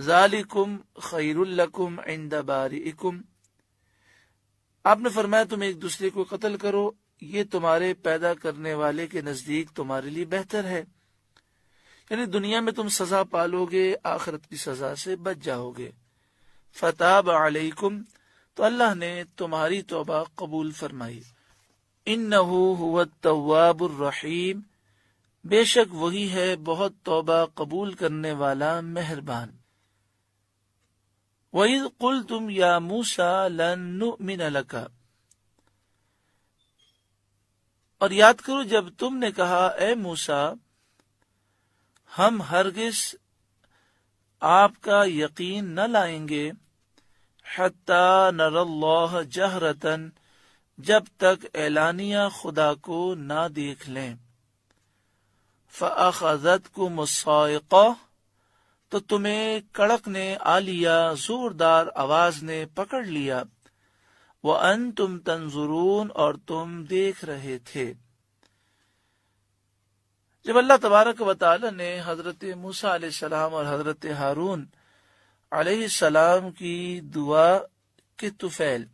ذالکم خیر لکم عند بارئکم، آپ نے فرمایا تم ایک دوسرے کو قتل کرو، یہ تمہارے پیدا کرنے والے کے نزدیک تمہارے لیے بہتر ہے، یعنی دنیا میں تم سزا پالو گے، آخرت کی سزا سے بچ جاؤ گے۔ فتاب علیکم، تو اللہ نے تمہاری توبہ قبول فرمائی۔ انہ هو التواب الرحیم، بے شک وہی ہے بہت توبہ قبول کرنے والا مہربان۔ وَإِذْ قُلْتُمْ يَا مُوسَىٰ لَن نُؤْمِنَ لَكَ، اور یاد کرو جب تم نے کہا اے موسیٰ ہم ہرگز آپ کا یقین نہ لائیں گے، حَتَّىٰ نَرَى اللَّهَ جَهْرَةً، جب تک اعلانیہ خدا کو نہ دیکھ لیں۔ فَأَخَذَتْكُمُ الصَّاعِقَةُ، تو تمہیں کڑک نے آ لیا، زوردار آواز نے پکڑ لیا، وَأَنْتُمْ تَنظُرُونَ، اور تم دیکھ رہے تھے۔ جب اللہ تبارک و تعالی نے حضرت موسیٰ علیہ السلام اور حضرت ہارون علیہ السلام کی دعا کے طفیل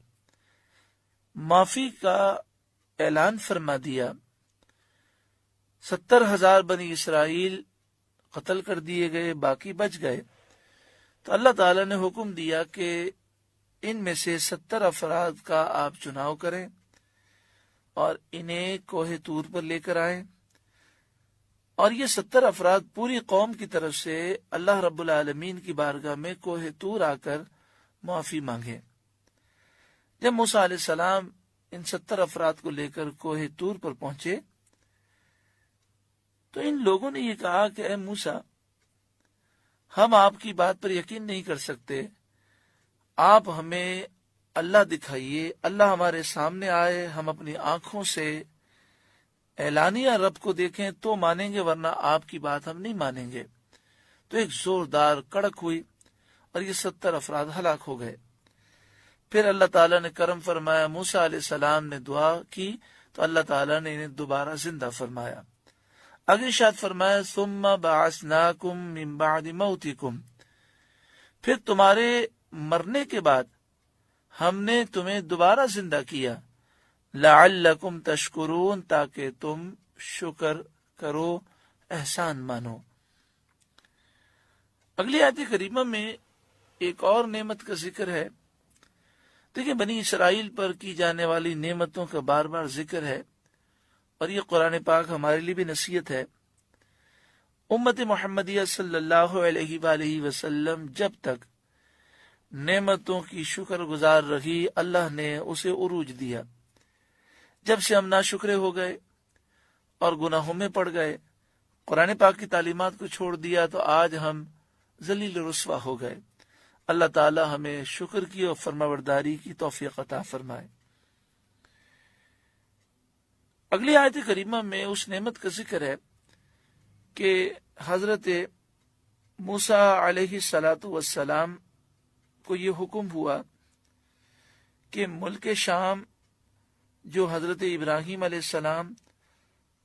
معافی کا اعلان فرما دیا، 70,000 بنی اسرائیل قتل کر دیے گئے، باقی بچ گئے، تو اللہ تعالی نے حکم دیا کہ ان میں سے 70 افراد کا آپ چناؤ کریں اور انہیں کوہ طور پر لے کر آئیں، اور یہ 70 افراد پوری قوم کی طرف سے اللہ رب العالمین کی بارگاہ میں کوہ طور آ کر معافی مانگیں۔ جب موسیٰ علیہ السلام ان 70 افراد کو لے کر کوہ طور پر پہنچے تو ان لوگوں نے یہ کہا کہ اے موسیٰ، ہم آپ کی بات پر یقین نہیں کر سکتے، آپ ہمیں اللہ دکھائیے، اللہ ہمارے سامنے آئے، ہم اپنی آنکھوں سے اعلانیہ رب کو دیکھیں تو مانیں گے، ورنہ آپ کی بات ہم نہیں مانیں گے۔ تو ایک زوردار کڑک ہوئی اور یہ 70 افراد ہلاک ہو گئے۔ پھر اللہ تعالیٰ نے کرم فرمایا، موسیٰ علیہ السلام نے دعا کی تو اللہ تعالیٰ نے انہیں دوبارہ زندہ فرمایا۔ آگے ارشاد فرمایا، ثم بعثناکم من بعد موتکم، پھر تمہارے مرنے کے بعد ہم نے تمہیں دوبارہ زندہ کیا، لعلکم تشکرون، تاکہ تم شکر کرو، احسان مانو۔ اگلی آیت کریمہ میں ایک اور نعمت کا ذکر ہے۔ دیکھیں بنی اسرائیل پر کی جانے والی نعمتوں کا بار بار ذکر ہے، اور یہ قرآن پاک ہمارے لیے بھی نصیحت ہے۔ امت محمدیہ صلی اللہ علیہ وآلہ وسلم جب تک نعمتوں کی شکر گزار رہی، اللہ نے اسے عروج دیا۔ جب سے ہم ناشکرے ہو گئے اور گناہوں میں پڑ گئے، قرآن پاک کی تعلیمات کو چھوڑ دیا، تو آج ہم ذلیل رسوا ہو گئے۔ اللہ تعالی ہمیں شکر کی اور فرمانبرداری کی توفیق عطا فرمائے۔ اگلی آیت کریمہ میں اس نعمت کا ذکر ہے کہ حضرت موسیٰ علیہ السلام کو یہ حکم ہوا کہ ملک شام جو حضرت ابراہیم علیہ السلام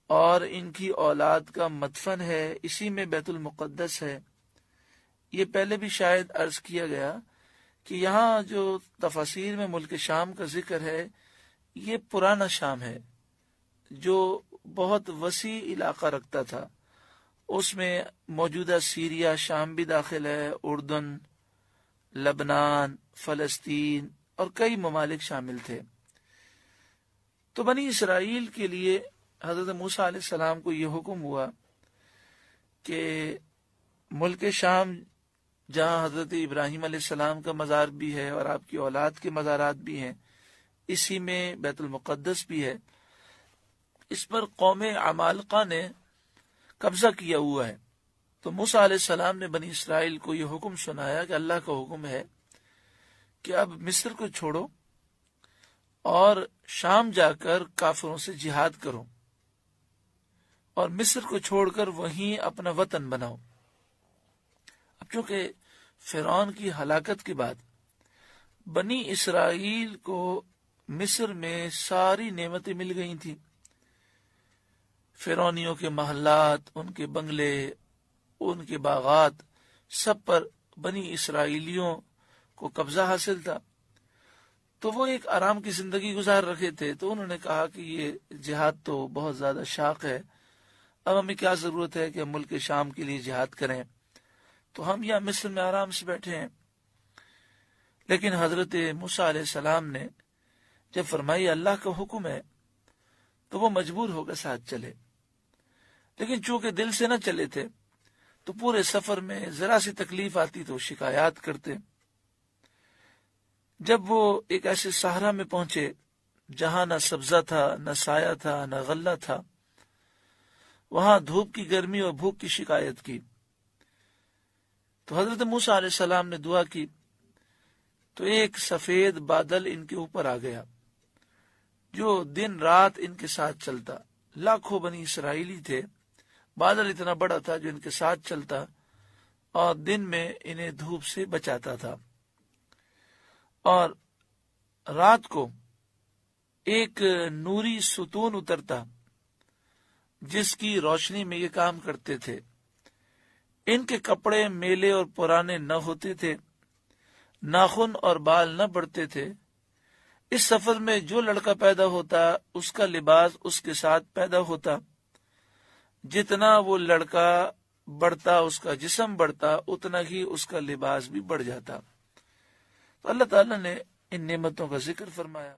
اور ان کی اولاد کا مدفن ہے، اسی میں بیت المقدس ہے۔ یہ پہلے بھی شاید عرض کیا گیا کہ یہاں جو تفاسیر میں ملک شام کا ذکر ہے، یہ پرانا شام ہے جو بہت وسیع علاقہ رکھتا تھا۔ اس میں موجودہ سیریا، شام بھی داخل ہے، اردن، لبنان، فلسطین اور کئی ممالک شامل تھے۔ تو بنی اسرائیل کے لیے حضرت موسیٰ علیہ السلام کو یہ حکم ہوا کہ ملک شام جہاں حضرت ابراہیم علیہ السلام کا مزار بھی ہے اور آپ کی اولاد کے مزارات بھی ہیں، اسی میں بیت المقدس بھی ہے، اس پر قوم عمالقہ نے قبضہ کیا ہوا ہے۔ تو موسیٰ علیہ السلام نے بنی اسرائیل کو یہ حکم سنایا کہ اللہ کا حکم ہے کہ اب مصر کو چھوڑو اور شام جا کر کافروں سے جہاد کرو، اور مصر کو چھوڑ کر وہیں اپنا وطن بناؤ۔ اب چونکہ فرعون کی ہلاکت کے بعد بنی اسرائیل کو مصر میں ساری نعمتیں مل گئی تھیں، فرعونیوں کے محلات، ان کے بنگلے، ان کے باغات، سب پر بنی اسرائیلیوں کو قبضہ حاصل تھا، تو وہ ایک آرام کی زندگی گزار رکھے تھے، تو انہوں نے کہا کہ یہ جہاد تو بہت زیادہ شاق ہے، اب ہمیں کیا ضرورت ہے کہ ہم ملک شام کے لیے جہاد کریں، تو ہم یہاں مصر میں آرام سے بیٹھے ہیں۔ لیکن حضرت موسیٰ علیہ السلام نے جب فرمائی اللہ کا حکم ہے تو وہ مجبور ہو کر ساتھ چلے، لیکن چونکہ دل سے نہ چلے تھے تو پورے سفر میں ذرا سی تکلیف آتی تو شکایات کرتے۔ جب وہ ایک ایسے صحرا میں پہنچے جہاں نہ سبزہ تھا، نہ سایہ تھا، نہ غلہ تھا، وہاں دھوپ کی گرمی اور بھوک کی شکایت کی، تو حضرت موسیٰ علیہ السلام نے دعا کی تو ایک سفید بادل ان کے اوپر آ گیا جو دن رات ان کے ساتھ چلتا۔ لاکھوں بنی اسرائیلی تھے، بادل اتنا بڑا تھا جو ان کے ساتھ چلتا اور دن میں انہیں دھوپ سے بچاتا تھا، اور رات کو ایک نوری ستون اترتا جس کی روشنی میں یہ کام کرتے تھے۔ ان کے کپڑے میلے اور پرانے نہ ہوتے تھے، ناخن اور بال نہ بڑھتے تھے۔ اس سفر میں جو لڑکا پیدا ہوتا اس کا لباس اس کے ساتھ پیدا ہوتا، جتنا وہ لڑکا بڑھتا اس کا جسم بڑھتا اتنا ہی اس کا لباس بھی بڑھ جاتا۔ تو اللہ تعالیٰ نے ان نعمتوں کا ذکر فرمایا۔